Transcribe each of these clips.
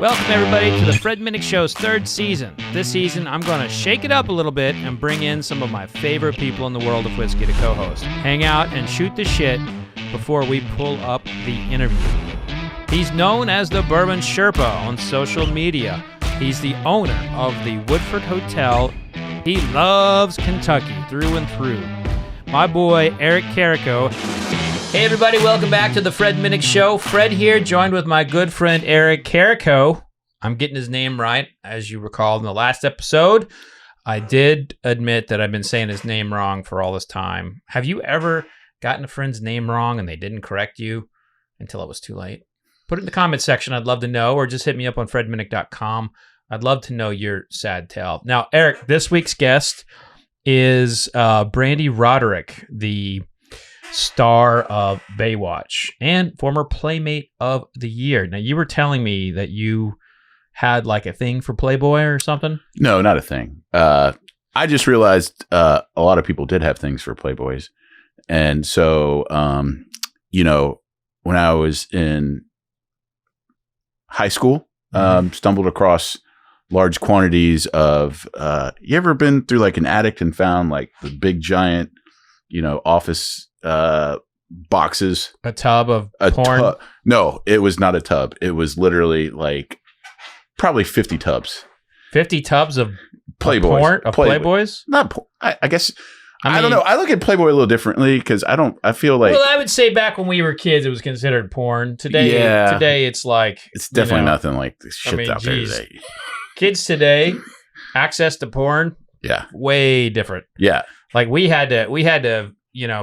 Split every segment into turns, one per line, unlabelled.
Welcome, everybody, to the Fred Minnick Show's third season. This season, I'm going to shake it up a little bit and bring in some of my favorite people in the world of whiskey to co-host. Hang out and shoot the shit before we pull up the interview. He's known as the Bourbon Sherpa on social media. He's the owner of the Woodford Hotel. He loves Kentucky through and through. My boy, Eric Carrico. Hey, everybody, welcome back to the Fred Minnick Show. Fred here, joined with my good friend, Eric Carrico. I'm getting his name right, as you recall in the last episode. I did admit that I've been saying his name wrong for all this time. Have you ever gotten a friend's name wrong and they didn't correct you until it was too late? Put it in the comment section. I'd love to know, or just hit me up on fredminnick.com. I'd love to know your sad tale. Now, Eric, this week's guest is Brande Roderick, the star of Baywatch and former Playmate of the Year. Now, you were telling me that you had like a thing for Playboy or something?
No, not a thing. I just realized a lot of people did have things for Playboys. And so, when I was in high school, stumbled across large quantities of, you ever been through like an attic and found like the big giant, office boxes?
A tub of porn?
No, it was not a tub. It was literally like probably 50 tubs.
50 tubs of
Playboys.
Porn? Of Playboys?
Not I guess. I don't know. I look at Playboy a little differently because I feel like.
Well, I would say back when we were kids, it was considered porn. Today it's like.
It's definitely nothing like the shit out there today.
Kids today, access to porn.
Yeah.
Way different.
Yeah.
Like we had to,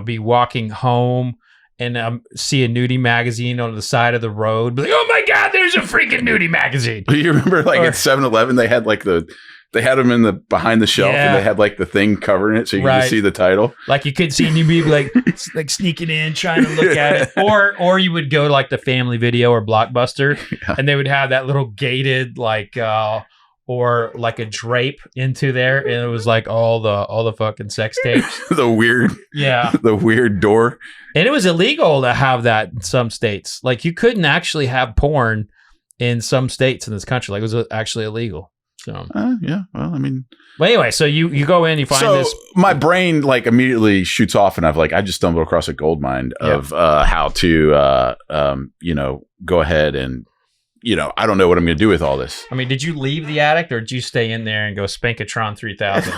be walking home and see a nudie magazine on the side of the road. Be like, oh my God, there's a freaking nudie magazine.
You remember like at 7-Eleven, they had like they had them in the behind the shelf and they had like the thing covering it so you could see the title.
Like you could see new people like sneaking in, trying to look at it. Or you would go to like the Family Video or Blockbuster and they would have that little gated or like a drape into there, and it was like all the fucking sex tapes.
the weird door.
And it was illegal to have that in some states. Like you couldn't actually have porn in some states in this country. Like it was actually illegal. So
yeah, well, I mean.
Well, anyway, so you go in, you find this.
My brain like immediately shoots off, and I just stumbled across a gold mine of how to go ahead and. I don't know what I'm going to do with all this.
I mean, did you leave the attic or did you stay in there and go Spankatron 3000?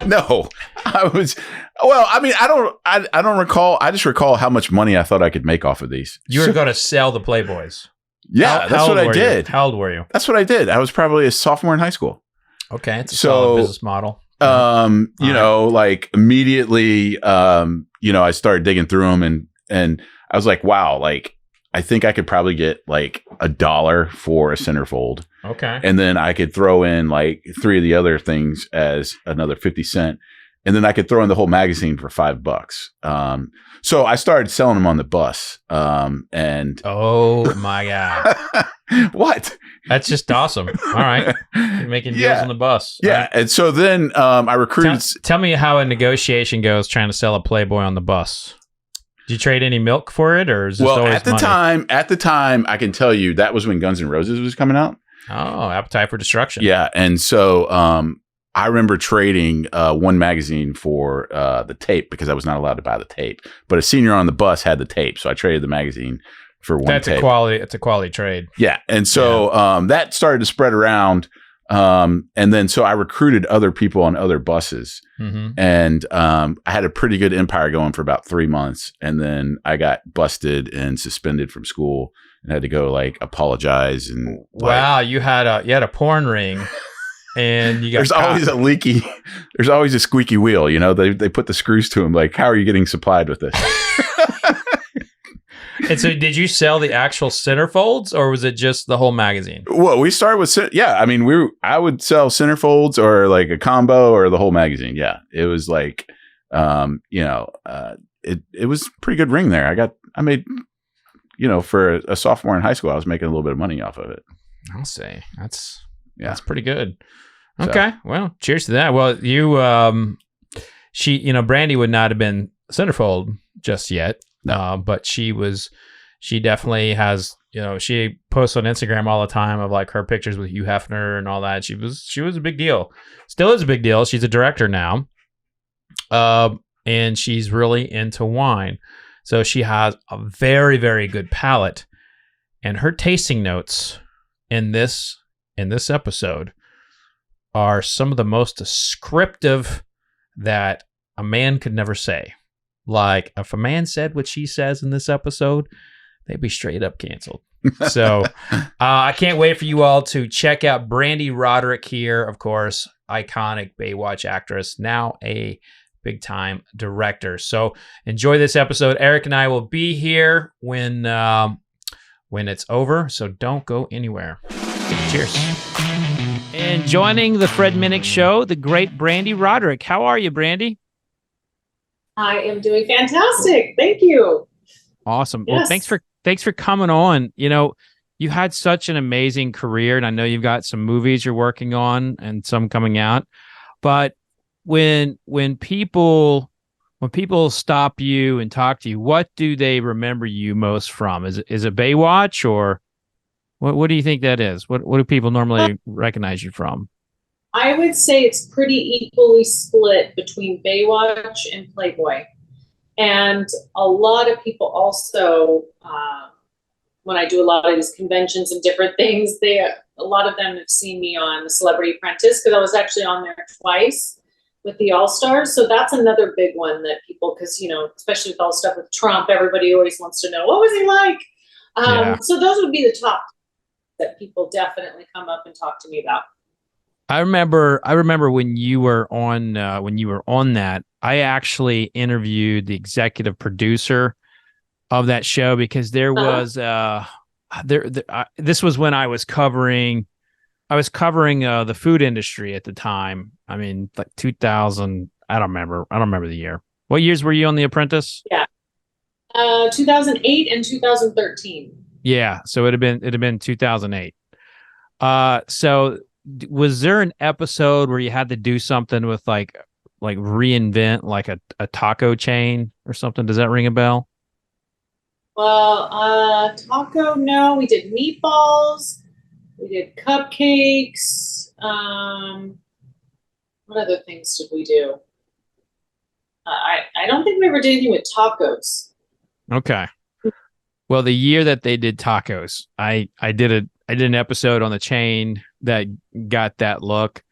No, I was. Well, I mean, I don't recall. I just recall how much money I thought I could make off of these.
You were going to sell the Playboys.
Yeah, that's what I did.
How old were you?
That's what I did. I was probably a sophomore in high school.
Okay, it's a solid business model.
Like immediately, I started digging through them and I was like, wow, like. I think I could probably get like $1 for a centerfold.
Okay.
And then I could throw in like 3 of the other things as another 50 cents. And then I could throw in the whole magazine for $5. So I started selling them on the bus. And
oh my God.
What?
That's just awesome. All right. You're making deals on the bus.
Yeah.
Right.
And so then I recruited.
Tell me how a negotiation goes trying to sell a Playboy on the bus. Did you trade any milk for it, or is this always
at the time, I can tell you that was when Guns N' Roses was coming out.
Oh, Appetite for Destruction.
Yeah, and so I remember trading one magazine for the tape because I was not allowed to buy the tape. But a senior on the bus had the tape, so I traded the magazine for one tape.
It's a quality trade.
Yeah, and so that started to spread around. And then so I recruited other people on other buses and I had a pretty good empire going for about 3 months, and then I got busted and suspended from school and had to go like apologize and
wow, you had a porn ring and you got
there's always a squeaky wheel, they put the screws to them, like, how are you getting supplied with this?
And so did you sell the actual centerfolds or was it just the whole magazine?
Well, we started with, I would sell centerfolds or like a combo or the whole magazine. Yeah. It was like, it was a pretty good ring there. I made, for a sophomore in high school, I was making a little bit of money off of it.
I'll say that's pretty good. Okay. So, well, cheers to that. Well, you, Brande would not have been centerfold just yet. But she was she definitely has, she posts on Instagram all the time of like her pictures with Hugh Hefner and all that. She was a big deal. Still is a big deal. She's a director now. And she's really into wine. So she has a very, very good palate. And her tasting notes in this episode are some of the most descriptive that a man could never say. Like, if a man said what she says in this episode, they'd be straight up canceled. So I can't wait for you all to check out Brande Roderick here, of course, iconic Baywatch actress, now a big-time director. So enjoy this episode. Eric and I will be here when it's over, so don't go anywhere. Cheers. And joining the Fred Minnick Show, the great Brande Roderick. How are you, Brande?
I am doing fantastic. Thank you.
Awesome. Yes. Well, thanks for coming on. You had such an amazing career, and I know you've got some movies you're working on and some coming out. But when people stop you and talk to you, what do they remember you most from? Is it Baywatch, or what do you think that is? What do people normally recognize you from?
I would say it's pretty equally split between Baywatch and Playboy. And a lot of people also, when I do a lot of these conventions and different things, a lot of them have seen me on The Celebrity Apprentice, because I was actually on there twice with the All-Stars. So that's another big one that people, because, especially with all the stuff with Trump, everybody always wants to know, what was he like? So those would be the top that people definitely come up and talk to me about.
I remember when you were on that, I actually interviewed the executive producer of that show, because there was this was when I was covering the food industry at the time. I mean, like 2000. I don't remember the year. What years were you on The Apprentice?
Yeah, 2008 and 2013.
Yeah, so it'd have been 2008. So was there an episode where you had to do something with like reinvent like a taco chain or something? Does that ring a bell?
Well, taco, no. We did meatballs. We did cupcakes. What other things did we do? I don't think we ever did anything with tacos.
Okay. Well, the year that they did tacos, I did an episode on the chain that got that look,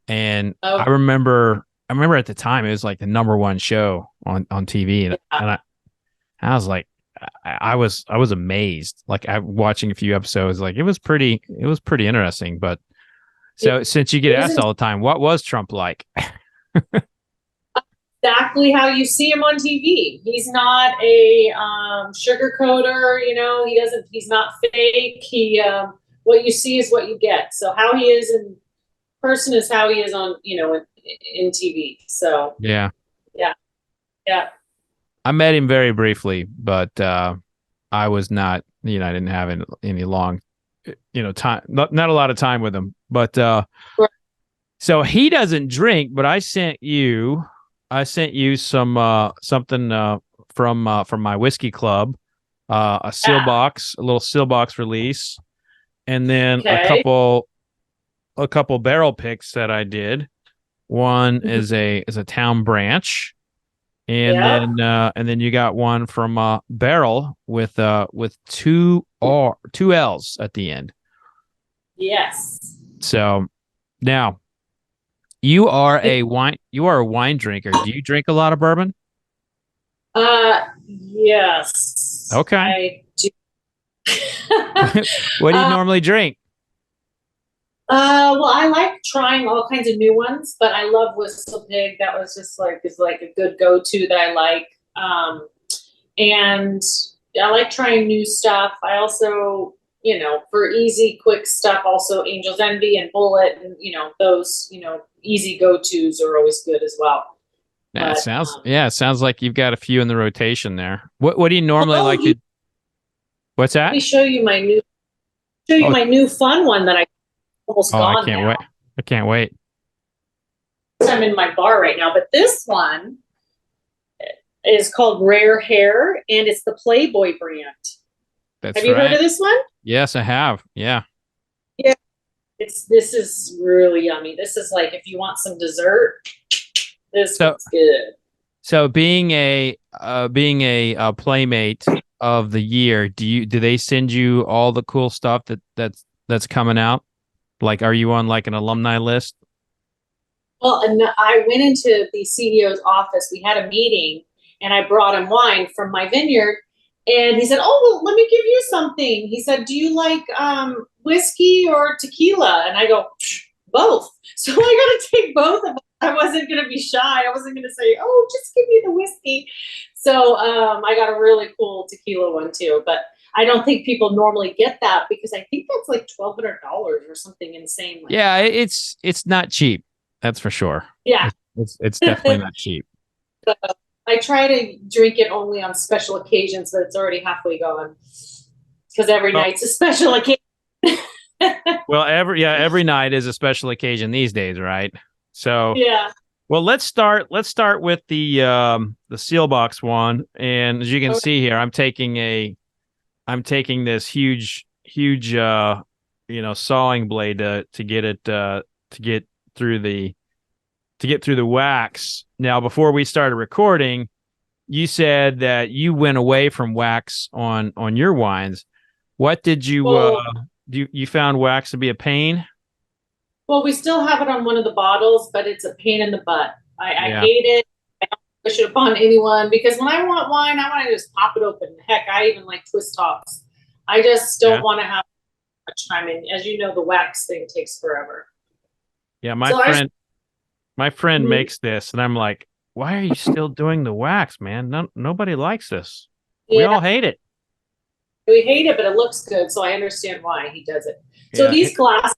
and I remember at the time it was like the #1 show on TV, and I was like, I was amazed. Like, watching a few episodes, like it was pretty interesting. But so since you get asked all the time, what was Trump like?
Exactly how you see him on TV. He's not a sugarcoater, he's not fake. What you see is what you get. So how he is in person is how he is on, in TV. So
yeah.
I
met him very briefly, but I was not, I didn't have any long, time, not a lot of time with him. But so he doesn't drink, but I sent you some something from my whiskey club, a little seal box release, and then a couple barrel picks that I did. One is a town branch, and then you got one from barrel with two L's at the end.
Yes.
So now, you are a wine drinker. Do you drink a lot of bourbon?
Yes.
Okay.
I do.
What do you normally drink?
Well, I like trying all kinds of new ones, but I love Whistle Pig. That was just is a good go-to that I like. And I like trying new stuff. I also, for easy, quick stuff, also Angel's Envy and Bullet, and those, easy go-tos are always good as well.
Yeah, it sounds like you've got a few in the rotation there. What do you normally like to? What's that?
Let me show you my new fun one that I almost gone.
I can't wait. I can't wait.
I'm in my bar right now, but this one is called Rare Hair, and it's the Playboy brand.
That's
Have you heard
right.
of this one?
Yes, I have. Yeah.
Yeah. This is really yummy. This is like if you want some dessert, this
So
one's good.
so being a Playmate of the year, do they send you all the cool stuff that's coming out? Like, are you on like an alumni list?
Well, and I went into the CEO's office. We had a meeting, and I brought him wine from my vineyard. And he said, "Oh, well, let me give you something." He said, "Do you like whiskey or tequila?" And I go, "Both." So I got to take both of them. I wasn't going to be shy. I wasn't going to say, "Oh, just give me the whiskey." So I got a really cool tequila one too. But I don't think people normally get that because I think that's like $1,200 or something insane. Like
Yeah,
that.
it's not cheap. That's for sure.
Yeah.
It's definitely not cheap.
I try to drink it only on special occasions, but it's already halfway gone because every
Well,
night's a special occasion.
well, every night is a special occasion these days, right? So,
Yeah.
well, let's start with the seal box one. And as you can see here, I'm taking this huge sawing blade to get it to get through the wax. Now, before we started recording, you said that you went away from wax on your wines. What did you
Well,
you found wax to be a pain?
well, we still have it on one of the bottles, but it's a pain in the butt. I
Yeah.
hate it. I don't wish it upon anyone because when I want wine, I want to just pop it open. Heck, I even like twist tops. I just
Yeah.
don't want to have much time. And as you know, the wax thing takes forever.
Yeah,
So
my friend
Mhm.
makes this and I'm like, "Why are you still doing the wax, man? Nobody likes this. We
Yeah,
all hate it."
we hate it, but it looks good. So I understand why he does it. So
Yeah.
these glasses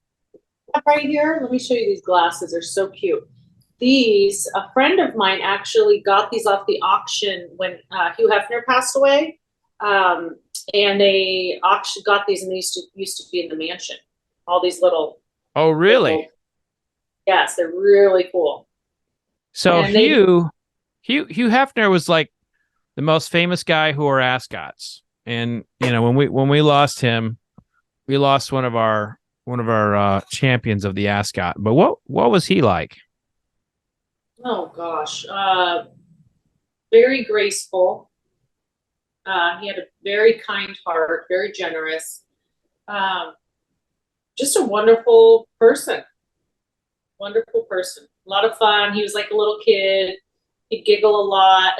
right here. Let me show you these glasses. They're so cute. These, a friend of mine actually got these off the auction when Hugh Hefner passed away. Um, and they got these, and they used to be in the mansion. All these
Oh, really?
little, yes, they're really cool.
So
And they,
Hugh Hefner was like the most famous guy who wore ascots. And when we lost him, we lost one of our champions of the ascot. But what was he like?
oh gosh, very graceful. He had a very kind heart, very generous. Um, just a wonderful person. Wonderful person. A lot of fun. He was like a little kid. He'd giggle a lot.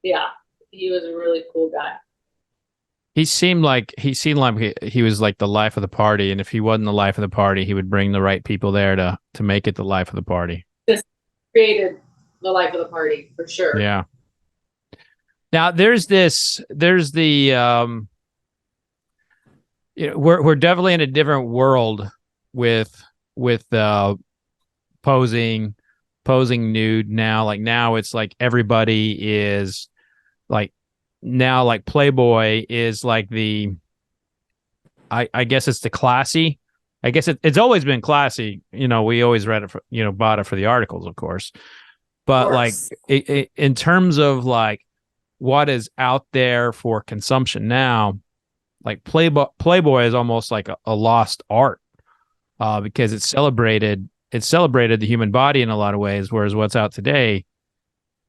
Yeah, he was a really cool guy.
He was like the life of the party, and if he wasn't the life of the party, he would bring the right people there to make it the life of the party.
Just created the life of the party for sure.
Yeah. Now there's the we're definitely in a different world with posing nude now. Like now it's like everybody is like now like Playboy is like I guess it's the classy. I guess it's always been classy. We always read it for, bought it for the articles, of course.
Of
But like
course.
in terms of like what is out there for consumption now, like Playboy is almost like a lost art because it celebrated the human body in a lot of ways, whereas what's out today,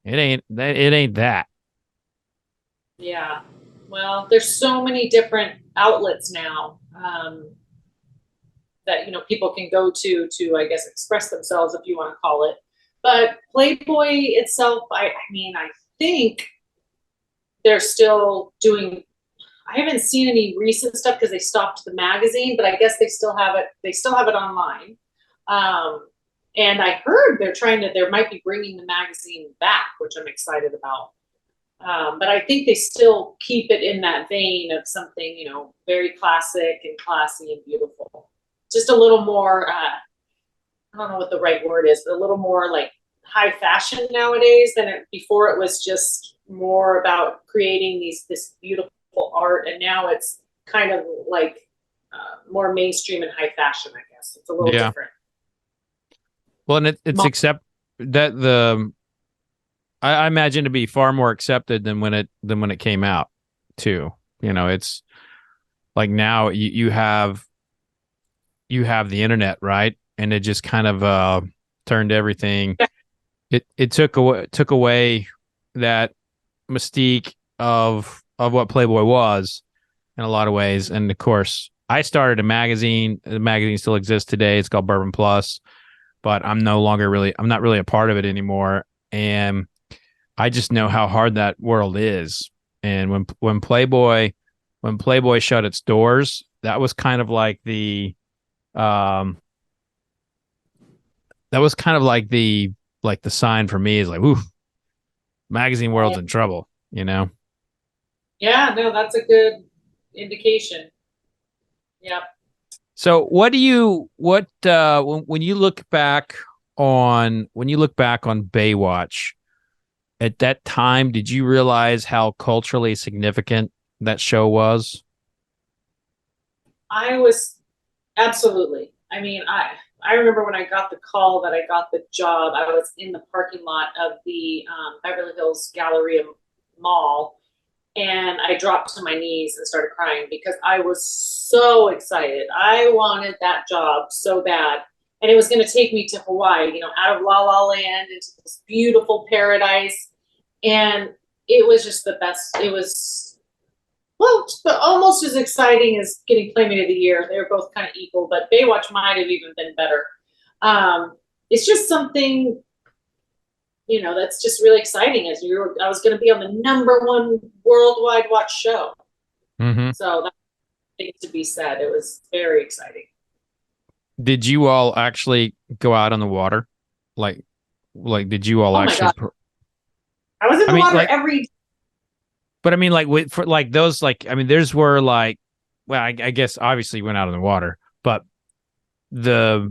it ain't that.
Yeah. Well, there's so many different outlets now that people can go to I guess express themselves if you want to call it. But Playboy itself, I mean, I think they're still doing. I haven't seen any recent stuff because they stopped the magazine, but I guess they still have it. They still have it online. And I heard there might be bringing the magazine back, which I'm excited about. But I think they still keep it in that vein of something, very classic and classy and beautiful. Just a little more, I don't know what the right word is, but a little more like high fashion nowadays than before. It was just more about creating this beautiful art, and now it's kind of like more mainstream and high fashion. I guess it's a little
Yeah.
different.
Well, and it's except that I imagine to be far more accepted than when it came out. too. It's like now you have the internet, right? And it just kind of turned everything. It took away that mystique of what Playboy was in a lot of ways. And of course, I started a magazine. The magazine still exists today. It's called Bourbon Plus, but I'm not really a part of it anymore. And I just know how hard that world is. And when Playboy shut its doors, that was kind of like the sign for me is like, ooh, magazine world's in trouble,
Yeah, no, that's a good indication. Yeah.
So when you look back on Baywatch, at that time, did you realize how culturally significant that show was?
I was absolutely. I mean, I remember when I got the call that I got the job, I was in the parking lot of the Beverly Hills Galleria Mall, and I dropped to my knees and started crying because I was so excited. I wanted that job so bad. And it was going to take me to Hawaii, out of La La Land into this beautiful paradise. And it was just the best. It was, well, almost as exciting as getting Playmate of the Year. They were both kind of equal, but Baywatch might have even been better. It's just something, that's just really exciting. I was going to be on the #1 worldwide watch show.
Mm-hmm.
So that's thing to be said. It was very exciting.
Did you all actually go out on the water? Like did you all actually?
I was in the water every day.
But I mean, theirs were like, well, I guess obviously went out on the water, but I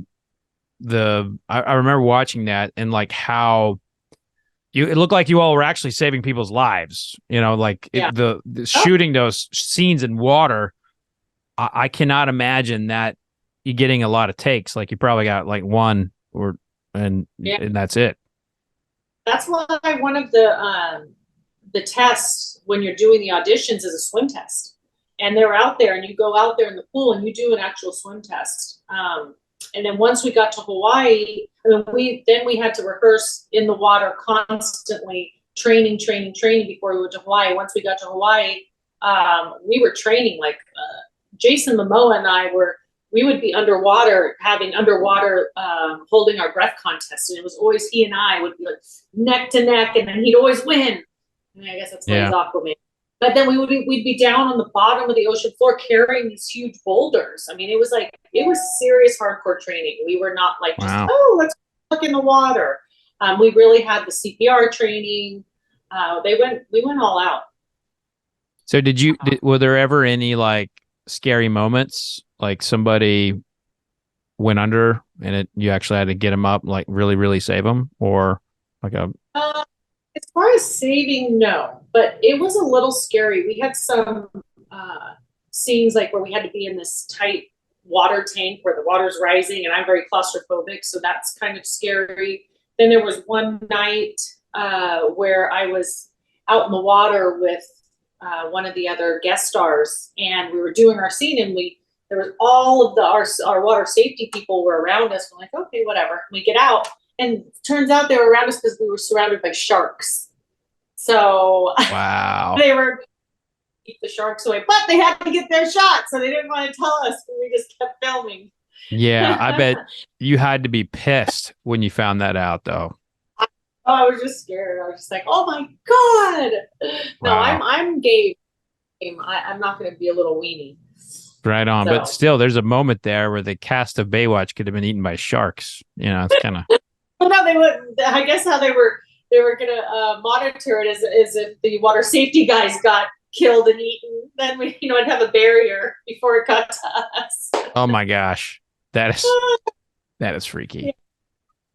remember watching that and like how it looked like you all were actually saving people's lives, the shooting those scenes in water. I cannot imagine that you getting a lot of takes. Like you probably got like one and that's it.
That's why one of the tests when you're doing the auditions is a swim test. And they're out there and you go out there in the pool and you do an actual swim test. And then once we got to Hawaii, we had to rehearse in the water constantly, training before we went to Hawaii. Once we got to Hawaii, we were training like Jason Momoa and we would be underwater, having holding our breath contest. And it was always he and I would be like neck to neck, and then he'd always win. I mean, I guess that's why he's Aquaman. But then we'd be down on the bottom of the ocean floor carrying these huge boulders. I mean, it was serious hardcore training. We were not like, let's look in the water. We really had the CPR training. We went all out.
So were there ever any like scary moments? Like somebody went under and you actually had to get them up, like really, really save them, or like
as far as saving, no, but it was a little scary. We had some scenes like where we had to be in this tight water tank where the water's rising, and I'm very claustrophobic, so that's kind of scary. Then there was one night where I was out in the water with one of the other guest stars, and we were doing our scene, and there was all of our water safety people were around us. We're like, okay, whatever. We get out, and turns out they were around us because we were surrounded by sharks. So
wow,
they were keep the sharks away, but they had to get their shot, so they didn't want to tell us. We just kept filming.
Yeah, I bet you had to be pissed when you found that out, though.
I was just scared. I was just like, oh my God. No, wow. I'm game. I'm not going to be a little weenie.
Right on. But still, there's a moment there where the cast of Baywatch could have been eaten by sharks. It's kind of.
Well, no, they would. I guess how they were going to monitor it is if the water safety guys got killed and eaten, then we, I'd have a barrier before it got to us.
Oh my gosh. That is freaky. Yeah.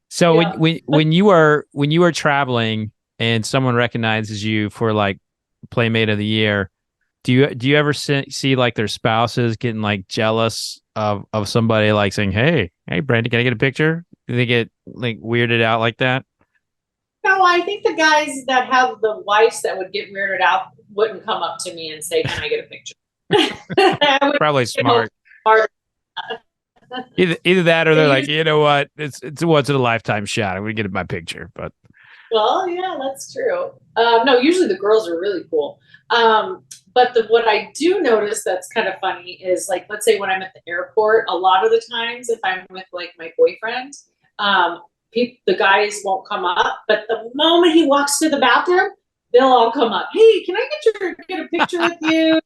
So when you are traveling and someone recognizes you for like Playmate of the Year, do you ever see like their spouses getting like jealous of somebody like saying, hey Brande, can I get a picture? Do they get like weirded out like that?
No, I think the guys that have the wives that would get weirded out wouldn't come up to me and say, "Can I get a picture?" I would,
Probably smart.
hard.
Either that or they're like, you know what, it's a once in a lifetime shot. I'm gonna get my picture, but
Well, yeah, that's true. No, usually the girls are really cool. But what I do notice that's kind of funny is, like, let's say when I'm at the airport, a lot of the times if I'm with like my boyfriend, the guys won't come up. But the moment he walks to the bathroom, they'll all come up. Hey, can I get a picture with you?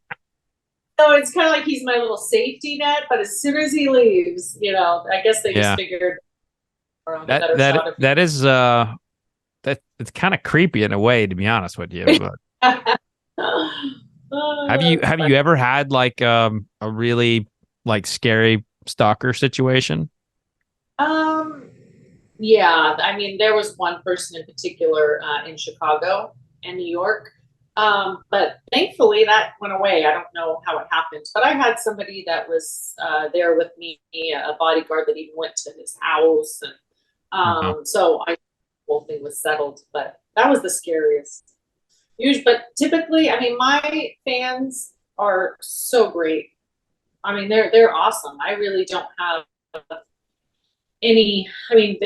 So it's kind of like he's my little safety net. But as soon as he leaves, I guess they just figured
that is that it's kind of creepy in a way, to be honest with you. But have you ever had like a really like scary stalker situation?
Yeah, I mean, there was one person in particular in Chicago and New York, but thankfully that went away. I don't know how it happened, but I had somebody that was there with me, a bodyguard that even went to his house, and so the whole thing was settled. But that was the scariest. But typically, I mean, my fans are so great. I mean, they're awesome. I really don't have any. I mean,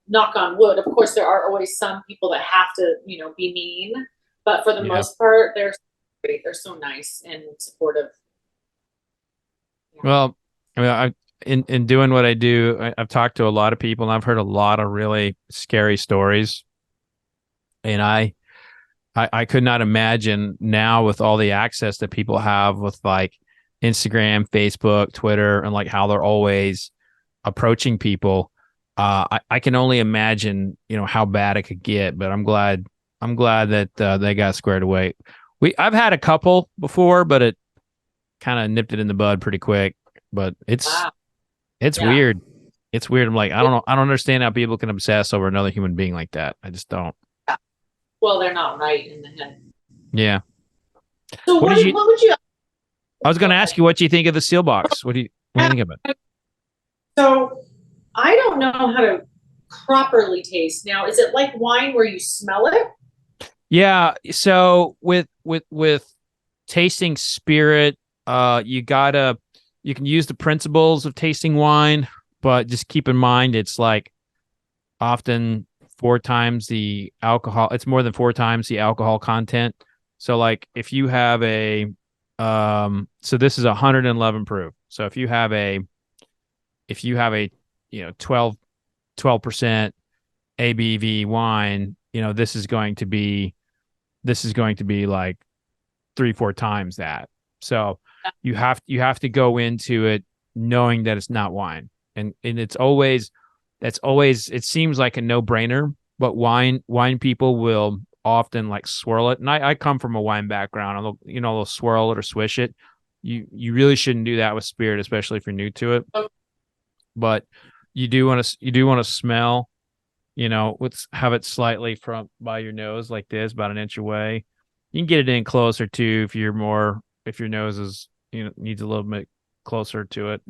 knock on wood. Of course, there are always some people that have to, be mean. But for the most part, they're great. They're so nice and supportive.
Yeah. Well, I mean, in doing what I do, I've talked to a lot of people, and I've heard a lot of really scary stories. And I could not imagine now, with all the access that people have with like Instagram, Facebook, Twitter, and like how they're always approaching people. I can only imagine, how bad it could get. But I'm glad that they got squared away. I've had a couple before, but it kind of nipped it in the bud pretty quick. But it's weird. It's weird. I'm like, I don't understand how people can obsess over another human being like that. I just don't.
Well, they're not right in the head.
Yeah.
So what would you?
I was going to ask you, what do you think of the seal box? What do you think of it?
So I don't know how to properly taste. Now, is it like wine where you smell it?
Yeah. So with tasting spirit, you can use the principles of tasting wine, but just keep in mind it's like often 4 times the alcohol. It's more than 4 times the alcohol content. So like if you have so this is 111 proof. So if you have a 12% ABV wine, this is going to be like 3-4 times that. So you have to go into it knowing that it's not wine. And it seems like a no-brainer, but wine people will often like swirl it. And I come from a wine background. They'll swirl it or swish it. You really shouldn't do that with spirit, especially if you're new to it. But you do want to smell, let's have it slightly by your nose like this, about an inch away. You can get it in closer too if your nose is, needs a little bit closer to it.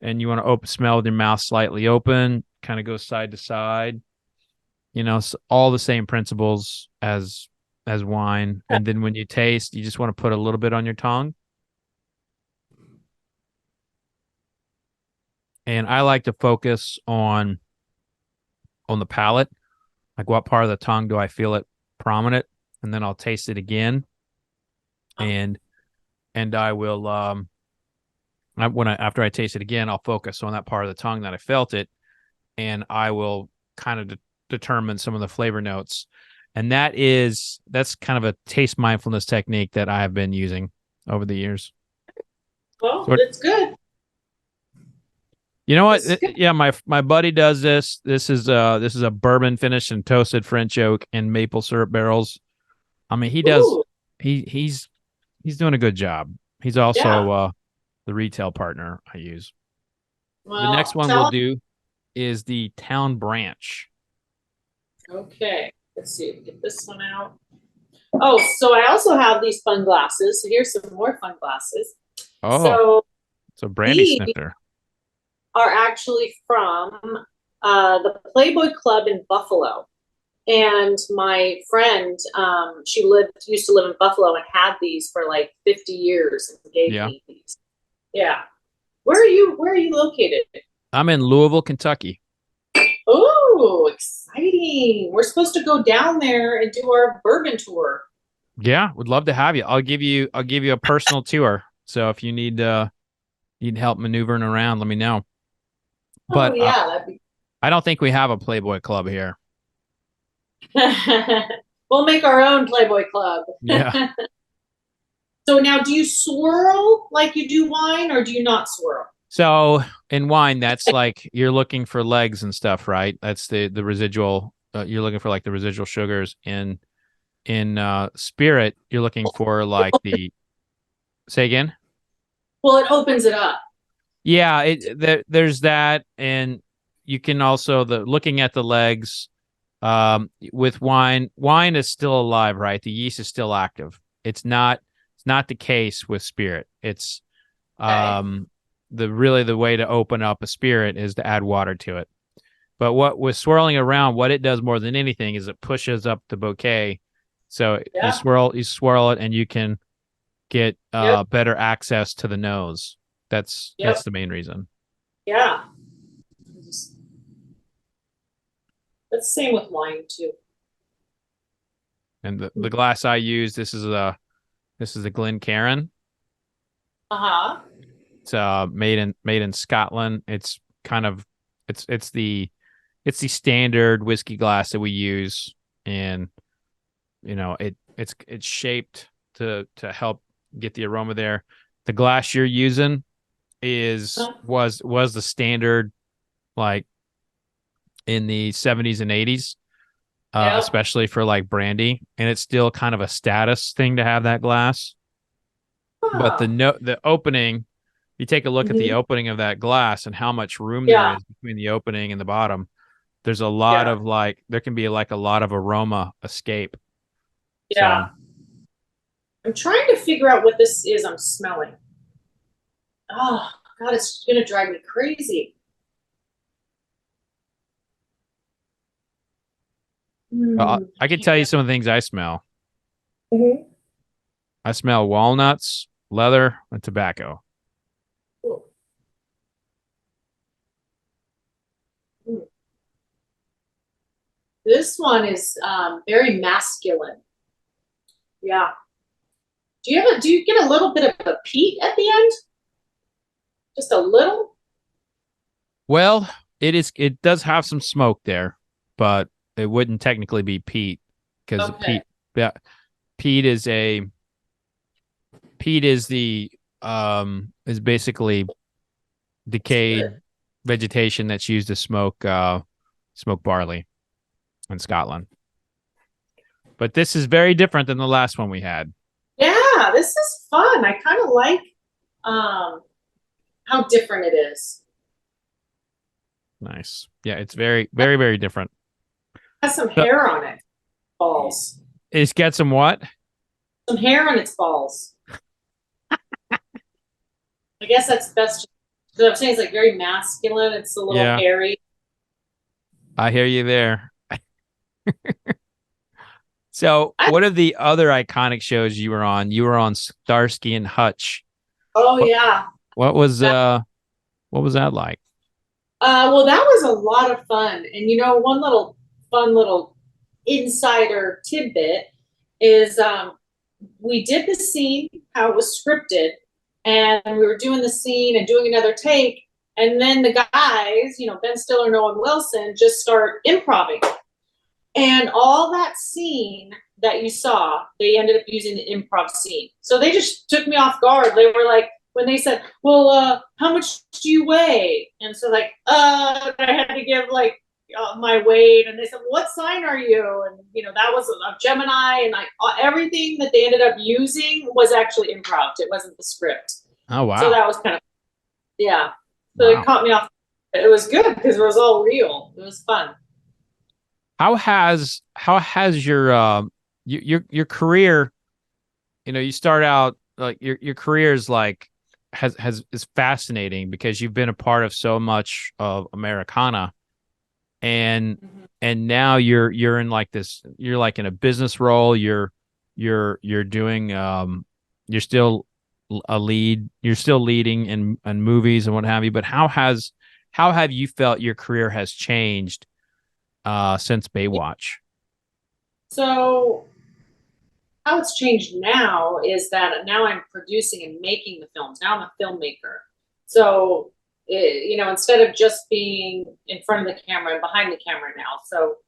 And you want to smell with your mouth slightly open, kind of go side to side. All the same principles as wine. And then when you taste, you just want to put a little bit on your tongue. And I like to focus on the palate, like what part of the tongue do I feel it prominent, and then I'll taste it again. And I will after I taste it again, I'll focus on that part of the tongue that I felt it, and I will kind of determine some of the flavor notes. And that's kind of a taste mindfulness technique that I have been using over the years.
Well, it's good.
You know what? Yeah, my buddy does this. This is a bourbon finished in toasted French oak and maple syrup barrels. I mean, he does. Ooh. He's doing a good job. He's also the retail partner I use. Well, the next one we'll do is the Town Branch.
Okay, let's see. Get this one out. Oh, so I also have these fun glasses. So here's some more fun glasses.
Oh, so brandy snifter.
Are actually from the Playboy Club in Buffalo. And my friend, she used to live in Buffalo and had these for like 50 years and gave me these. Yeah. Where are you located?
I'm in Louisville, Kentucky.
Oh, exciting. We're supposed to go down there and do our bourbon tour.
Yeah, would love to have you. I'll give you a personal tour. So if you need help maneuvering around, let me know. But
that'd be
I don't think we have a Playboy club here.
We'll make our own Playboy club.
Yeah.
So now, do you swirl like you do wine, or do you not swirl?
So in wine, that's like you're looking for legs and stuff, right? That's the residual. You're looking for like the residual sugars. In spirit, you're looking for like the. Say again.
Well, it opens it up.
Yeah, there's that, and you can also looking at the legs. With wine is still alive, right? The yeast is still active. It's not the case with spirit. It's the way to open up a spirit is to add water to it. But what with swirling around, what it does more than anything is it pushes up the bouquet. So you swirl it, and you can get better access to the nose. That's the main reason.
Yeah. That's the same with wine too.
And the glass I use, this is a Glencairn.
Uh-huh.
It's made in Scotland. It's kind of it's the standard whiskey glass that we use, and it's shaped to help get the aroma there. The glass you're using was the standard, like in the 70s and 80s, especially for like brandy, and it's still kind of a status thing to have that glass. But the opening, you take a look at the opening of that glass and how much room there is between the opening and the bottom. There's a lot of there can be like a lot of aroma escape.
Yeah. So, I'm trying to figure out what this is I'm smelling. Oh God, it's gonna drive me crazy.
I can tell you some of the things I smell.
Mm-hmm.
I smell walnuts, leather, and tobacco.
Cool. This one is very masculine. Yeah. Do you get a little bit of a peat at the end? Just a little?
Well, it does have some smoke there, but it wouldn't technically be peat, because peat is basically decayed vegetation that's used to smoke barley in Scotland. But this is very different than the last one we had.
Yeah, this is fun. I kind of like how different it is.
Nice. Yeah, it's very, very, very different.
It has some hair on it. Balls.
It's got some what?
Some hair on its balls. I guess that's best. So I'm saying it's like very masculine. It's a little hairy.
I hear you there. So, what are the other iconic shows you were on? You were on Starsky and Hutch.
Oh yeah.
What was that like?
Well, that was a lot of fun. And one fun little insider tidbit is we did the scene how it was scripted, and we were doing the scene and doing another take, and then the guys, Ben Stiller and Owen Wilson, just start improvising. And all that scene that you saw, they ended up using the improv scene. So they just took me off guard. They were like, when they said, well, how much do you weigh? And so I had to give my weight. And they said, well, what sign are you? And, that was a Gemini. And everything that they ended up using was actually improv. It wasn't the script.
Oh, wow.
So that was kind of, yeah. So It caught me off. It was good because it was all real. It was fun.
How has your career, you start out like your career is like is fascinating because you've been a part of so much of Americana. and now you're in like this, you're like in a business role, you're doing you're still a lead, you're still leading in movies and what have you, but how have you felt your career has changed since Baywatch?
So how it's changed now is that now I'm producing and making the films. Now I'm a filmmaker. So, instead of just being in front of the camera and behind the camera now. So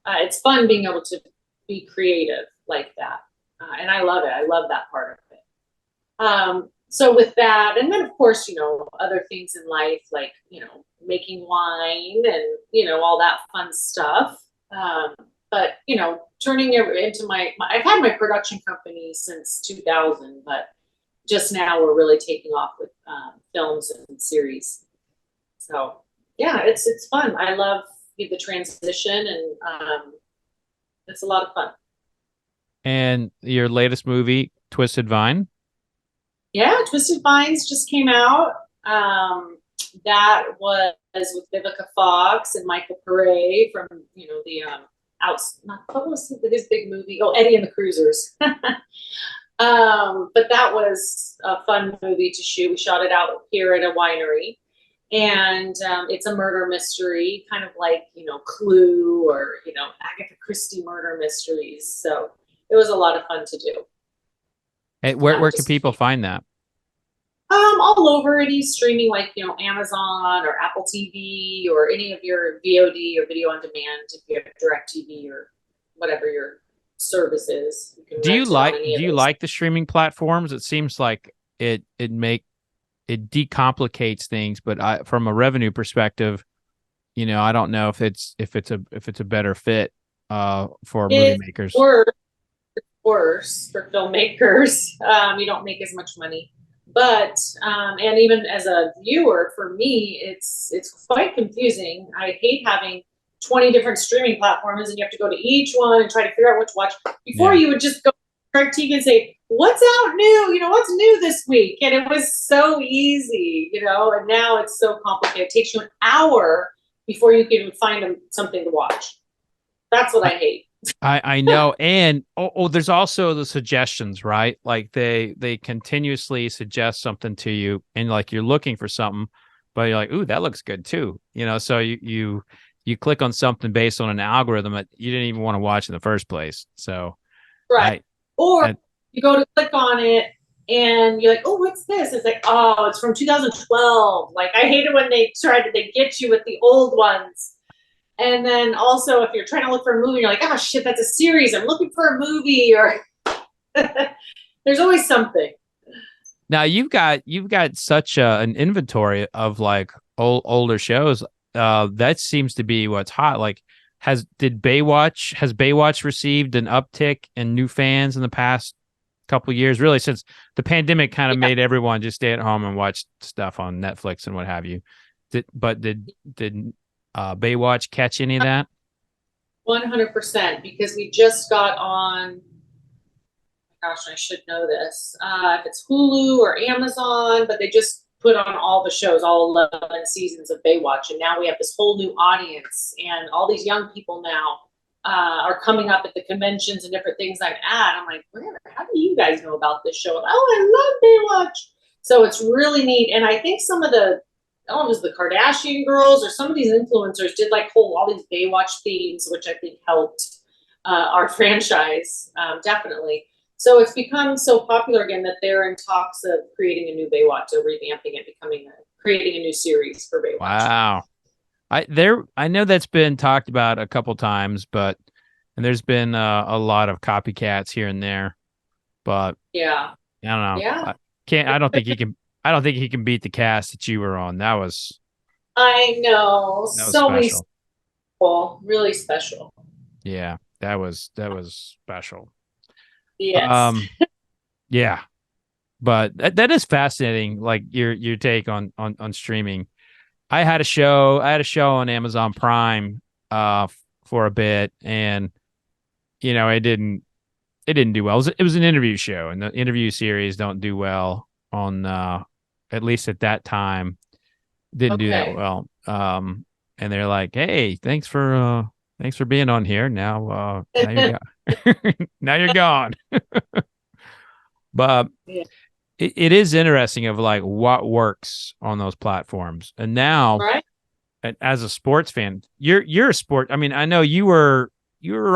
it's fun being able to be creative like that. And I love it. I love that part of it. So with that, and then of course, other things in life, like, making wine and, all that fun stuff. But, turning it into I've had my production company since 2000, but just now we're really taking off with films and series. So yeah, it's fun. I love the transition, and it's a lot of fun.
And your latest movie, Twisted Vine?
Yeah, Twisted Vines just came out. That was with Vivica Fox and Michael Pare from, the what was his big movie? Oh, Eddie and the Cruisers. But that was a fun movie to shoot. We shot it out here at a winery, and it's a murder mystery, kind of like, Clue or, Agatha Christie murder mysteries. So it was a lot of fun to do.
Hey, where can people find that?
All over any streaming, like, Amazon or Apple TV or any of your VOD or video on demand, if you have DirecTV or whatever your service is.
Do you like the streaming platforms? It seems like it decomplicates things, but from a revenue perspective, I don't know if it's a better fit for movie makers.
Worse for filmmakers. You don't make as much money. But and even as a viewer, for me, it's quite confusing. I hate having 20 different streaming platforms, and you have to go to each one and try to figure out what to watch. Before, you would just go to DirecTV and say, "What's out new? What's new this week?" And it was so easy, And now it's so complicated. It takes you an hour before you can find something to watch. That's what I hate.
I know. And there's also the suggestions, right? Like they continuously suggest something to you, and like you're looking for something, but you're like, ooh, that looks good too. So you click on something based on an algorithm that you didn't even want to watch in the first place. So
right. You go to click on it and you're like, oh, what's this? It's like, oh, it's from 2012. Like, I hate it when they get you with the old ones. And then also, if you're trying to look for a movie, you're like, oh shit, that's a series. I'm looking for a movie, or there's always something.
Now you've got such an inventory of like older shows. That seems to be what's hot. Like, has Baywatch received an uptick in new fans in the past couple of years? Really, since the pandemic kind of made everyone just stay at home and watch stuff on Netflix and what have you. Did Baywatch catch any of that?
100%, because we just got on. Gosh, I should know this. If it's Hulu or Amazon, but they just put on all the shows, all 11 seasons of Baywatch, and now we have this whole new audience, and all these young people now are coming up at the conventions and different things I'm at. I'm like, how do you guys know about this show? Oh, I love Baywatch. So it's really neat, and I think some of the I don't know if it was the Kardashian girls or some of these influencers did like all these Baywatch themes, which I think helped our franchise, definitely. So it's become so popular again that they're in talks of creating a new Baywatch, so revamping it, creating a new series for Baywatch.
Wow. I know that's been talked about a couple times, and there's been a lot of copycats here and there, but
yeah,
I don't know.
Yeah.
I don't think he can beat the cast that you were on. That was.
I know. So many
special.
Really special.
Yeah, that was special.
Yes.
Yeah, but that is fascinating. Like your take on streaming. I had a show on Amazon Prime for a bit, and it didn't do well. It was an interview show, and the interview series don't do well on at least at that time. Didn't do that well. and they're like, "Hey, thanks for being on here. Now you're now you're gone." But
Yeah.
it is interesting of like what works on those platforms. And now,
Right.
as a sports fan, you're a sport. I mean, I know you were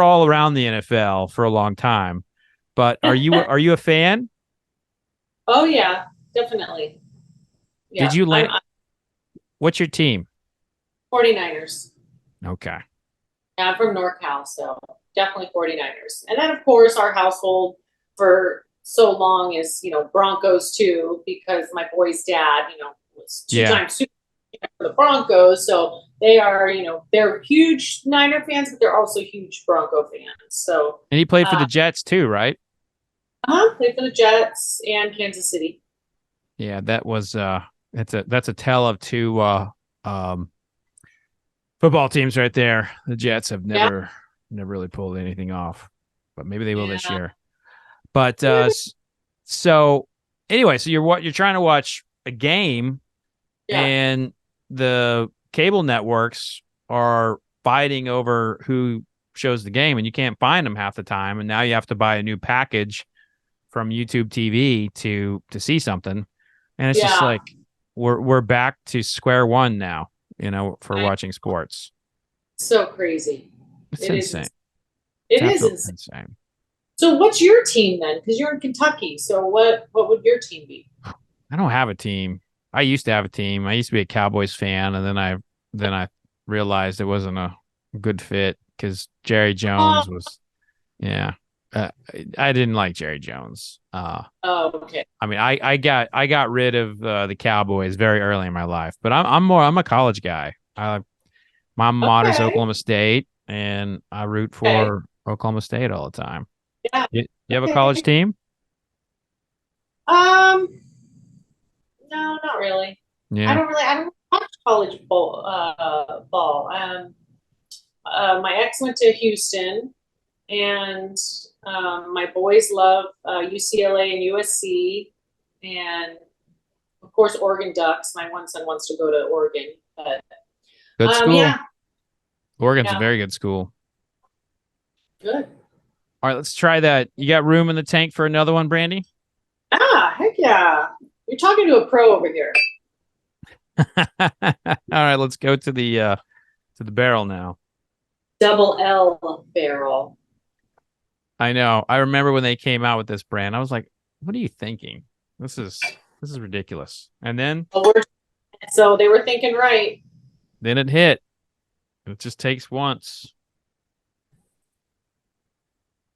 all around the NFL for a long time, but are you a fan?
Oh yeah, definitely.
Did
Yeah.
you
I'm
land? What's your team?
49ers.
Okay.
Yeah, I'm from NorCal, so definitely 49ers. And then of course our household for so long is, Broncos too, because my boy's dad, was
Yeah.
two-time Super Bowl for the Broncos. So they are, they're huge Niner fans, but they're also huge Bronco fans. So
And he played for the Jets too, right?
played for the Jets and Kansas City.
Yeah, that was that's a tale of two um football teams right there. The Jets have never really pulled anything off, but maybe they will this
Yeah.
year. But so anyway, so you're trying to watch a game,
Yeah.
and the cable networks are fighting over who shows the game, and you can't find them half the time, and now you have to buy a new package from YouTube TV to see something, and it's just
Yeah.
like we're back to square one now, for watching sports.
So crazy.
It's
It is
insane.
It
It's
is
absolutely
insane. So what's your team then? Because you're in Kentucky. So what would your team be?
I don't have a team. I used to have a team. I used to be a Cowboys fan, and then I realized it wasn't a good fit because Jerry Jones was, yeah. I didn't like Jerry Jones.
Oh, okay.
I mean, I got rid of the Cowboys very early in my life, but I'm a college guy. My motto is Oklahoma State, and I root for Oklahoma State all the time.
Yeah.
You have a college team?
No, not really.
Yeah.
I don't watch college ball. My ex went to Houston, and my boys love UCLA and USC, and of course Oregon Ducks. My one son wants to go to Oregon, but
Good school.
yeah,
Oregon's a very good school.
good.
All right, let's try that. You got room in the tank for another one, Brandy?
Heck yeah! You're talking to a pro over here.
All right, let's go to the barrel now.
Double L barrel.
I know. I remember when they came out with this brand. I was like, "What are you thinking? This is ridiculous." And then
So they were thinking right.
Then it hit. It just takes once.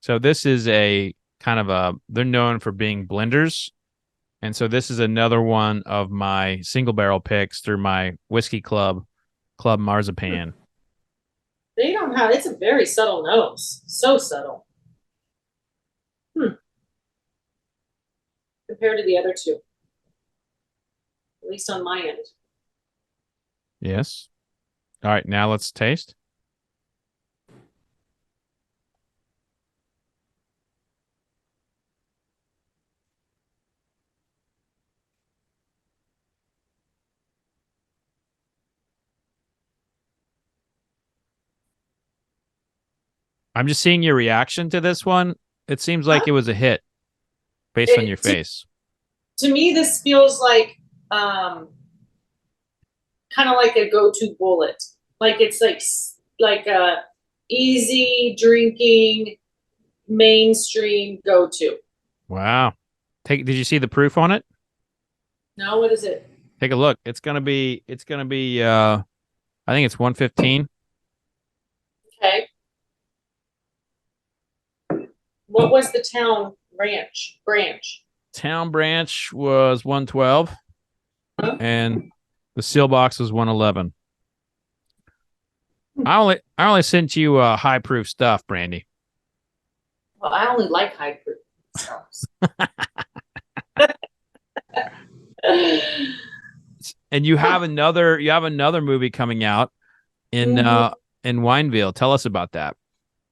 So this is a kind of they're known for being blenders. And so this is another one of my single barrel picks through my whiskey club marzipan.
They don't have, it's a very subtle nose. So subtle. Compared to the other two. At least on my end.
Yes. All right, now let's taste. I'm just seeing your reaction to this one. It seems like it was a hit based on your face.
To me, this feels like kind of like a go-to bullet. Like it's like a easy drinking mainstream go-to.
Wow. Did you see the proof on it?
No, what is it?
Take a look. It's gonna be I think it's 115.
Okay. What was the town branch?
Town branch was 112, and the seal box was 111. I only sent you high proof stuff, Brandy.
Well, I only like high proof stuff.
And you have another movie coming out in Wineville. Tell us about that.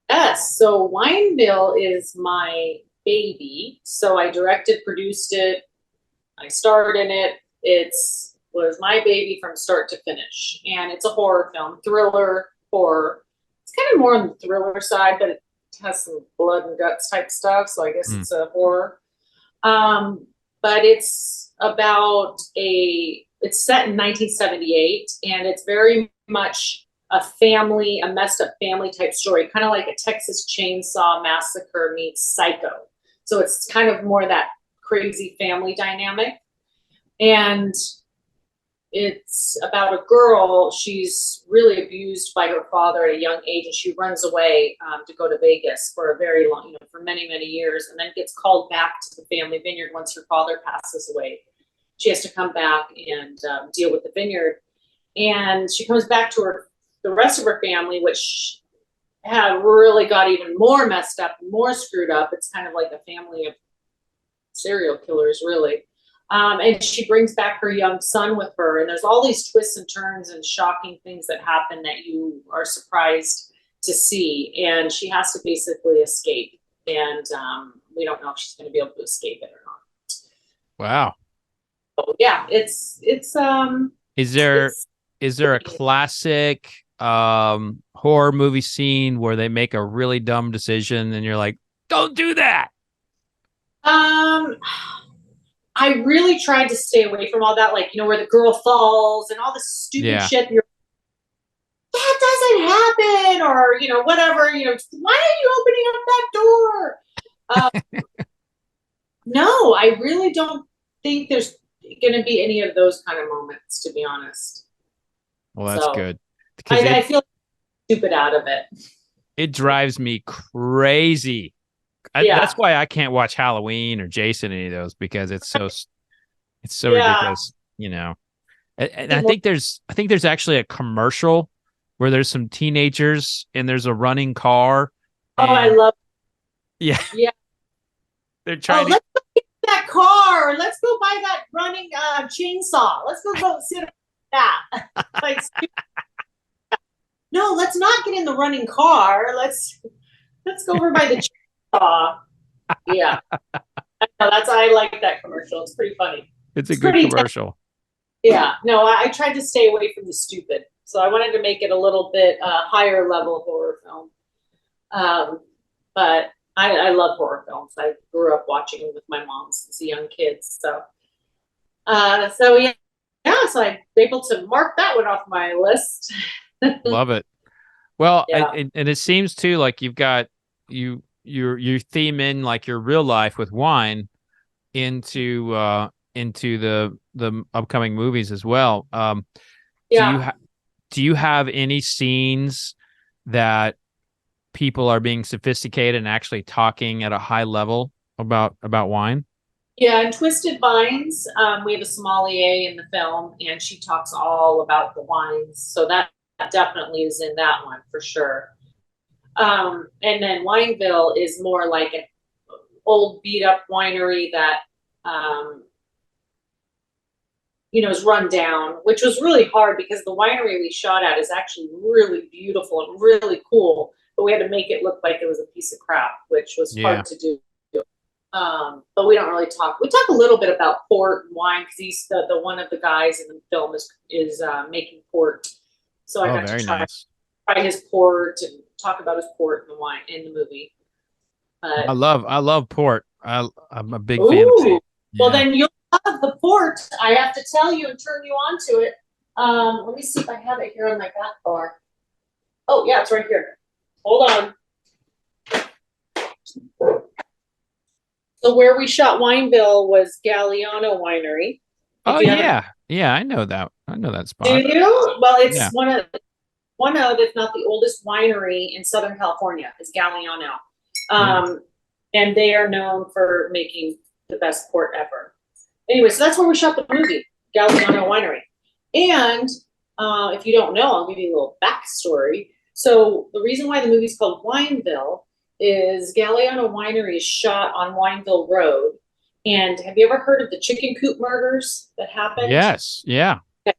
Yes, so Wineville is my baby. So I directed, produced it, I starred in it. It's was my baby from start to finish. And it's a horror film, thriller, horror. It's kind of more on the thriller side, but it has some blood and guts type stuff. So I guess it's a horror. But it's about it's set in 1978, and it's very much a messed up family type story, kind of like a Texas Chainsaw Massacre meets Psycho. So it's kind of more that crazy family dynamic. And it's about a girl. She's really abused by her father at a young age, and she runs away to go to Vegas for a very long, for many, many years, and then gets called back to the family vineyard once her father passes away. She has to come back and deal with the vineyard. And she comes back to the rest of her family, which have really got even more messed up, more screwed up. It's kind of like a family of serial killers, really. And she brings back her young son with her. And there's all these twists and turns and shocking things that happen that you are surprised to see. And she has to basically escape. And we don't know if she's going to be able to escape it or not.
Wow.
So, yeah, it's
is there a classic horror movie scene where they make a really dumb decision and you're like, don't do that?
I really tried to stay away from all that, like, where the girl falls and all this stupid shit. That doesn't happen, or, whatever, why are you opening up that door? No, I really don't think there's going to be any of those kind of moments, to be honest.
Well, that's good.
I feel stupid out of it.
It drives me crazy. That's why I can't watch Halloween or Jason, any of those, because it's so ridiculous, And I think there's actually a commercial where there's some teenagers and there's a running car.
Oh, I love it.
Yeah.
Yeah.
They're trying to
let's go get that car. Let's go buy that running chainsaw. Let's go sit on that. Like, no, let's not get in the running car. Let's go over by the chainsaw. Yeah. I like that commercial. It's pretty funny.
It's a good commercial.
Yeah. No, I tried to stay away from the stupid. So I wanted to make it a little bit higher level horror film. But I love horror films. I grew up watching them with my mom since a young kid. So yeah. So I'm able to mark that one off my list.
Love it. Well, and it seems too like you've got you theme in like your real life with wine into the upcoming movies as well. Do you have any scenes that people are being sophisticated and actually talking at a high level about wine?
Yeah, in Twisted Vines, we have a sommelier in the film, and she talks all about the wines. So that definitely is in that one for sure. And then Wineville is more like an old beat up winery that, is run down, which was really hard because the winery we shot at is actually really beautiful and really cool, but we had to make it look like it was a piece of crap, which was hard to do. But we don't really talk. We talk a little bit about port and wine because he's the one of the guys in the film is making port. So I got to try his port and talk about his port and the wine in the movie.
I love port. I'm a big fan of it.
Well, then you'll love the port. I have to tell you and turn you on to it. Let me see if I have it here on my back bar. Oh, yeah, it's right here. Hold on. So where we shot Wineville was Galliano Winery.
Oh, yeah. Yeah, I know that. I know that spot.
Do you? Well, it's one of, if not the oldest winery in Southern California, is Galliano. And they are known for making the best port ever. Anyway, so that's where we shot the movie, Galliano Winery. And if you don't know, I'll give you a little backstory. So the reason why the movie's called Wineville is Galliano Winery is shot on Wineville Road. And have you ever heard of the chicken coop murders that happened?
Yes. Yeah.
Okay.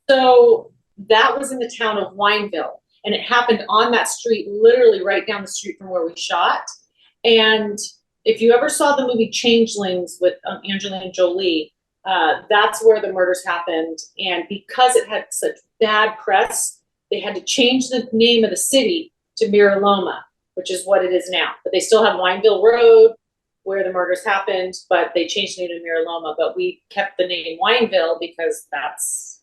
So that was in the town of Wineville. And it happened on that street, literally right down the street from where we shot. And if you ever saw the movie Changelings with Angelina Jolie, That's where the murders happened. And because it had such bad press, they had to change the name of the city to Mira Loma, which is what it is now. But they still have Wineville Road where the murders happened, but they changed the name to Mira Loma. But we kept the name Wineville because that's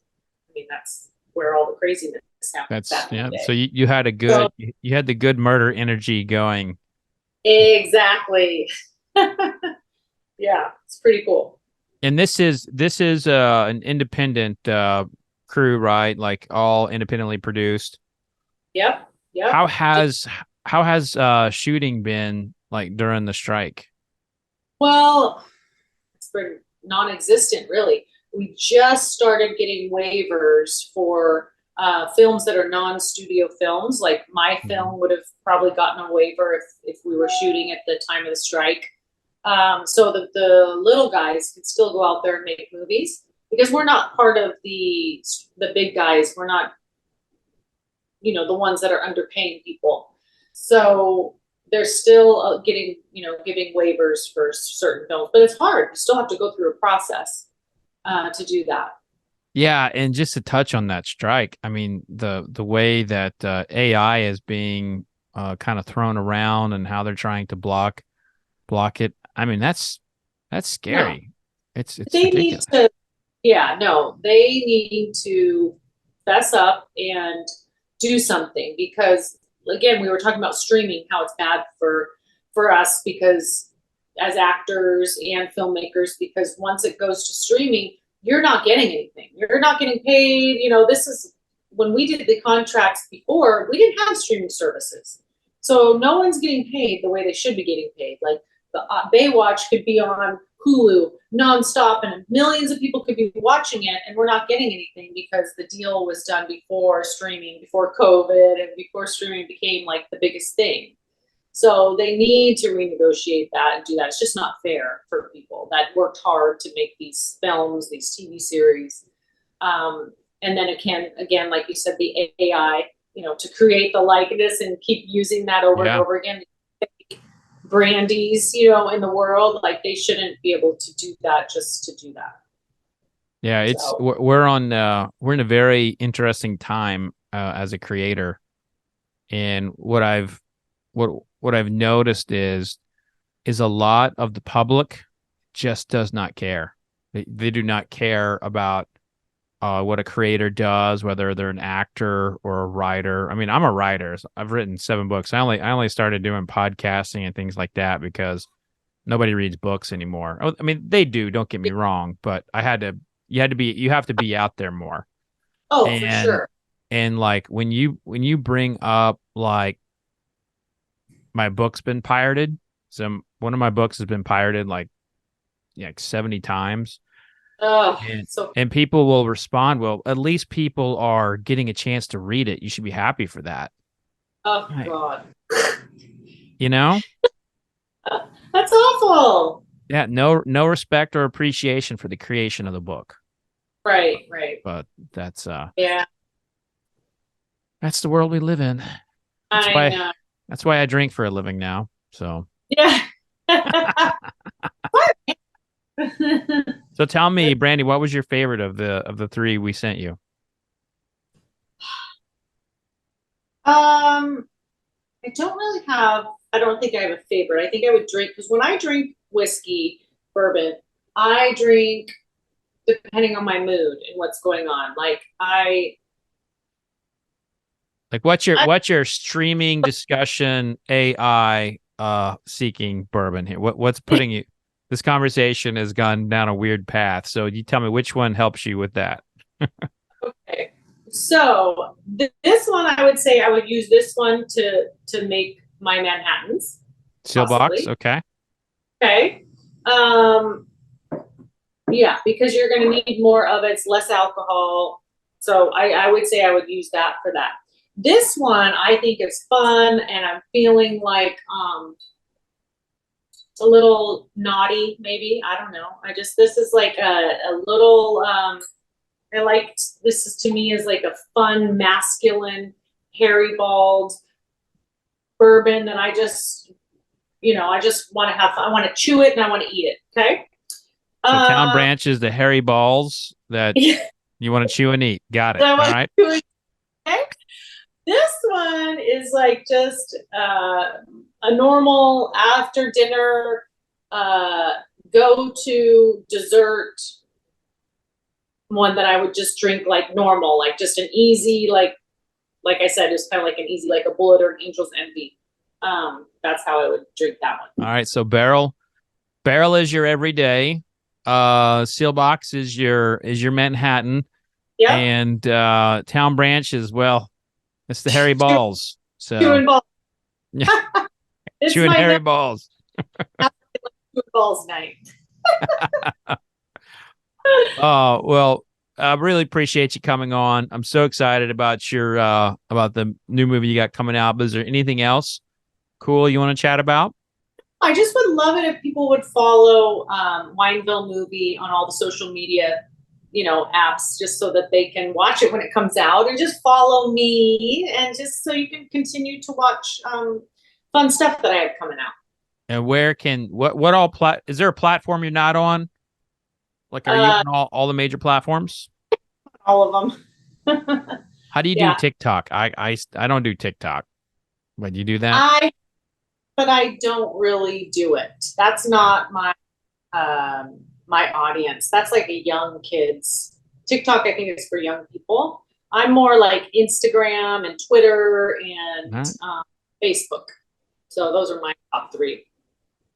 where all the craziness happened.
So you had a good, you had the good murder energy going.
Exactly. Yeah, it's pretty cool.
And this is an independent crew, right? Like all independently produced.
Yep.
How has shooting been like during the strike?
Well, it's been non-existent, really. We just started getting waivers for films that are non-studio films. Like my film would have probably gotten a waiver if we were shooting at the time of the strike. So the little guys can still go out there and make movies because we're not part of the big guys. We're not, the ones that are underpaying people. So they're still giving waivers for certain films, but it's hard. You still have to go through a process to do that.
Yeah, and just to touch on that strike, I mean the way that AI is being kind of thrown around and how they're trying to block it. I mean that's scary. No. It's
they
ridiculous.
They need to fess up and do something because again, we were talking about streaming, how it's bad for us because as actors and filmmakers, because once it goes to streaming, you're not getting anything. You're not getting paid. This is when we did the contracts before, we didn't have streaming services. So no one's getting paid the way they should be getting paid. Like the Baywatch could be on Hulu nonstop and millions of people could be watching it and we're not getting anything because the deal was done before streaming, before COVID and before streaming became like the biggest thing. So they need to renegotiate that and do that. It's just not fair for people that worked hard to make these films, these TV series. And then again, like you said, the AI, to create the likeness and keep using that over and over again. Brandies, in the world, like they shouldn't be able to do that just to do that.
Yeah, we're in a very interesting time as a creator, and what I've noticed is a lot of the public just does not care. They do not care about what a creator does, whether they're an actor or a writer. I mean, I'm a writer. So I've written 7 books. I only started doing podcasting and things like that because nobody reads books anymore. I mean, they do. Don't get me wrong, but you have to be out there more.
Oh, for sure.
And like when you bring up like my book's been pirated. So one of my books has been pirated like 70 times.
Oh,
and people will respond, well, at least people are getting a chance to read it. You should be happy for that.
Oh, right. God.
That's
awful.
Yeah, no respect or appreciation for the creation of the book.
Right.
But that's
that's
the world we live in.
I know.
That's why I drink for a living now. So
yeah.
So tell me, Brande, what was your favorite of the 3 we sent you?
I don't think I have a favorite. I think I would drink because when I drink whiskey, bourbon, I drink depending on my mood and what's going on.
What's your streaming discussion AI seeking bourbon here? What's putting you? This conversation has gone down a weird path. So you tell me which one helps you with that.
Okay. So this one, I would say I would use this one to make my Manhattans.
Seal box. Okay.
Okay. Yeah, because you're going to need more of it. It's less alcohol. So I would say I would use that for that. This one I think is fun and I'm feeling like, a little naughty, maybe. I don't know. This is like a little, to me is like a fun, masculine, hairy bald bourbon that I just want to have fun. I want to chew it and I want to eat it. Okay.
So Town Branch is the hairy balls that you want to chew and eat. Got it. All right.
This one is like just a normal after dinner go to dessert one that I would just drink like normal, like just an easy, like I said, it's kind of like an easy, like a Bullet or an Angel's Envy. That's how I would drink that one.
All right. So Barrel is your everyday. Sealbox is your Manhattan.
Yeah.
And Town Branch is, well, it's the hairy balls. So
chewing balls.
Yeah. Chewing hairy balls.
Chewing balls night.
Oh, well, I really appreciate you coming on. I'm so excited about your about the new movie you got coming out. But is there anything else cool you want to chat about?
I just would love it if people would follow Wineville Movie on all the social media, apps, just so that they can watch it when it comes out, and just follow me, and just so you can continue to watch fun stuff that I have coming out.
And where can what all is there a platform you're not on? Like, are you on all the major platforms?
All of them.
How do you do TikTok? I don't do TikTok. But you do that?
But I don't really do it. That's not my my audience. That's like a young kids. TikTok, I think, is for young people. I'm more like Instagram and Twitter and Facebook. So those are my top three.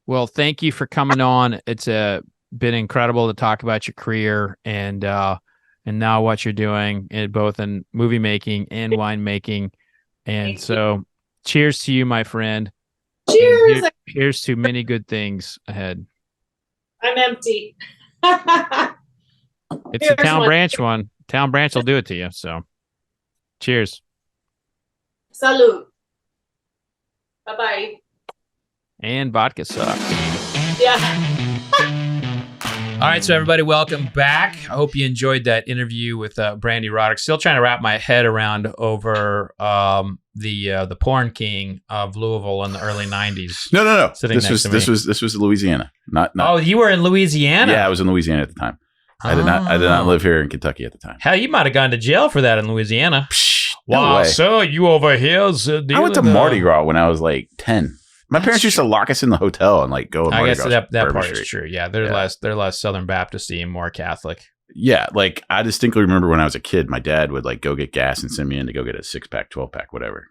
Well,
thank you for coming on. It's been incredible to talk about your career and now what you're doing, both in movie making and wine making. And so, cheers to you, my friend.
Cheers.
Here's to many good things ahead.
I'm empty.
It's the Town Branch one. Town Branch will do it to you. So, cheers.
Salud. Bye-bye.
And vodka sucks.
Yeah.
All right, so everybody, welcome back. I hope you enjoyed that interview with Brande Roderick. Still trying to wrap my head around over the porn king of Louisville in the early '90s.
No. This was Louisiana. Not.
Oh, you were in Louisiana?
Yeah, I was in Louisiana at the time. I did not live here in Kentucky at the time.
Hell, you might have gone to jail for that in Louisiana.
No way.
So you over here?
I went to Mardi Gras when I was like 10. My parents used to lock us in the hotel and like go.
I guess that part is true. Yeah, they're less Southern Baptist-y and more Catholic.
Yeah, like I distinctly remember when I was a kid, my dad would like go get gas and send me in to go get a 6-pack, 12-pack, whatever.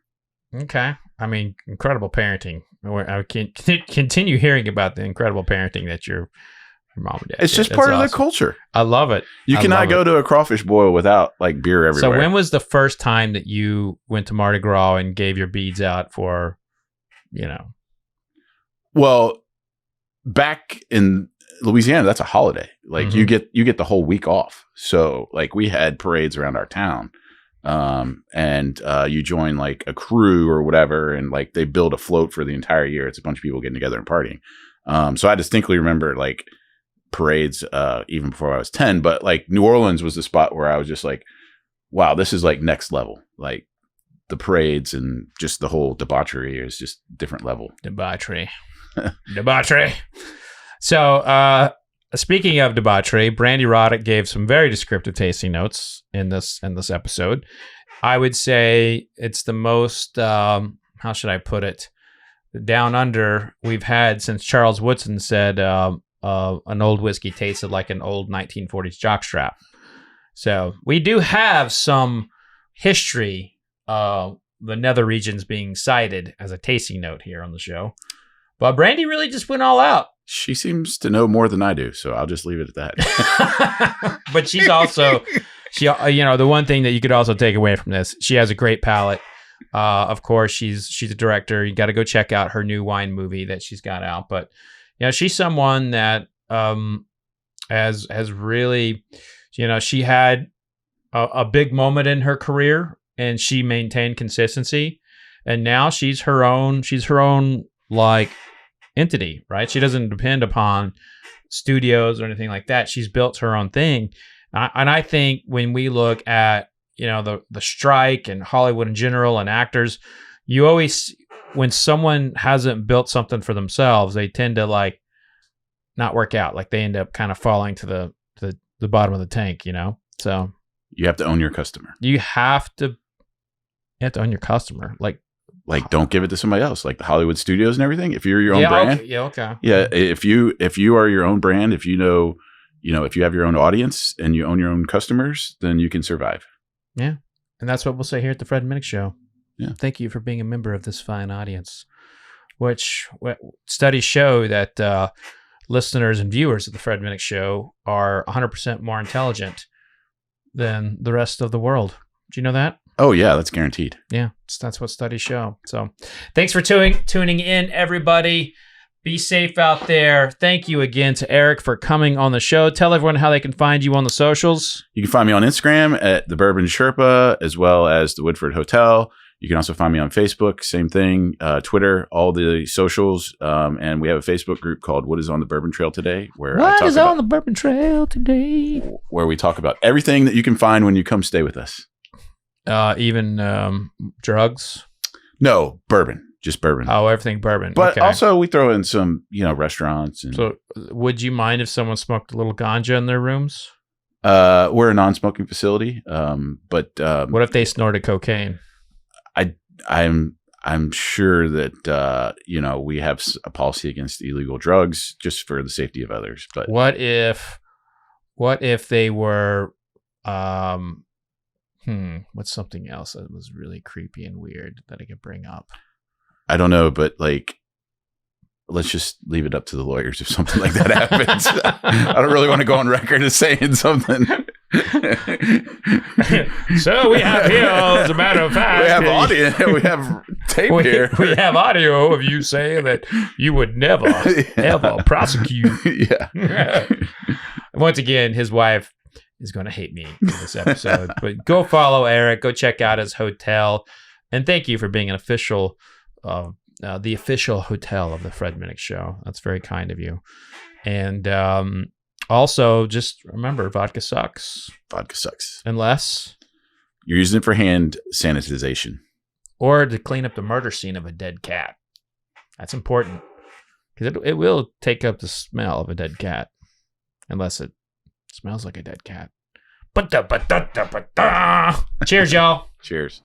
Okay, I mean, incredible parenting. I can continue hearing about the incredible parenting that your mom and dad.
It's just part of their culture.
I love it.
You cannot go to a crawfish boil without like beer everywhere.
So when was the first time that you went to Mardi Gras and gave your beads out for,
Well, back in Louisiana, that's a holiday. Like you get the whole week off. So like we had parades around our town, and you join like a crew or whatever, and like they build a float for the entire year. It's a bunch of people getting together and partying. So I distinctly remember like parades even before I was 10. But like New Orleans was the spot where I was just like, wow, this is like next level. Like the parades and just the whole debauchery is just different level.
Debauchery. So, speaking of debauchery, Brande Roderick gave some very descriptive tasting notes in this episode. I would say it's the most how should I put it, down under we've had since Charles Woodson said an old whiskey tasted like an old 1940s jockstrap. So we do have some history of the nether regions being cited as a tasting note here on the show. But Brande really just went all out.
She seems to know more than I do, so I'll just leave it at that.
But she's also, the one thing that you could also take away from this, she has a great palate. Of course, she's a director. You got to go check out her new wine movie that she's got out. But she's someone that has really, she had a big moment in her career, and she maintained consistency. And now she's her own like entity, right? She doesn't depend upon studios or anything like that. She's built her own thing. And I think when we look at, the strike and Hollywood in general and actors, you always, when someone hasn't built something for themselves, they tend to like not work out. Like they end up kind of falling to the bottom of the tank, So
you have to own your customer.
You have to own your customer. Like
don't give it to somebody else, like the Hollywood studios and everything. If you're your own brand,
okay.
Yeah, if you are your own brand, if you if you have your own audience and you own your own customers, then you can survive.
Yeah, and that's what we'll say here at the Fred Minnick Show.
Yeah,
thank you for being a member of this fine audience. Which studies show that listeners and viewers of the Fred Minnick Show are 100% more intelligent than the rest of the world. Do you know that?
Oh, yeah, that's guaranteed.
Yeah, that's what studies show. So thanks for tuning in, everybody. Be safe out there. Thank you again to Eric for coming on the show. Tell everyone how they can find you on the socials.
You can find me on Instagram at the Bourbon Sherpa, as well as the Woodford Hotel. You can also find me on Facebook, same thing, Twitter, all the socials. And we have a Facebook group called What is on the Bourbon Trail Today? Where
on the Bourbon Trail today?
Where we talk about everything that you can find when you come stay with us.
Even drugs?
No, bourbon. Just bourbon.
Oh, everything bourbon.
But also we throw in some, restaurants. And,
so would you mind if someone smoked a little ganja in their rooms?
We're a non-smoking facility. But
what if they snorted cocaine?
I'm sure that we have a policy against illegal drugs just for the safety of others. But
what if they were what's something else that was really creepy and weird that I could bring up?
I don't know, but let's just leave it up to the lawyers if something like that happens. I don't really want to go on record as saying something.
So we have here, as a matter of fact,
we have audio. We have tape here.
We have audio of you saying that you would never, ever prosecute.
Yeah.
Once again, his wife is going to hate me in this episode. But go follow Eric. Go check out his hotel. And thank you for being an official, the official hotel of the Fred Minnick Show. That's very kind of you. And also, just remember, vodka sucks.
Vodka sucks.
Unless
you're using it for hand sanitization.
Or to clean up the murder scene of a dead cat. That's important. Because it will take up the smell of a dead cat. Unless it smells like a dead cat. Cheers, y'all.
Cheers.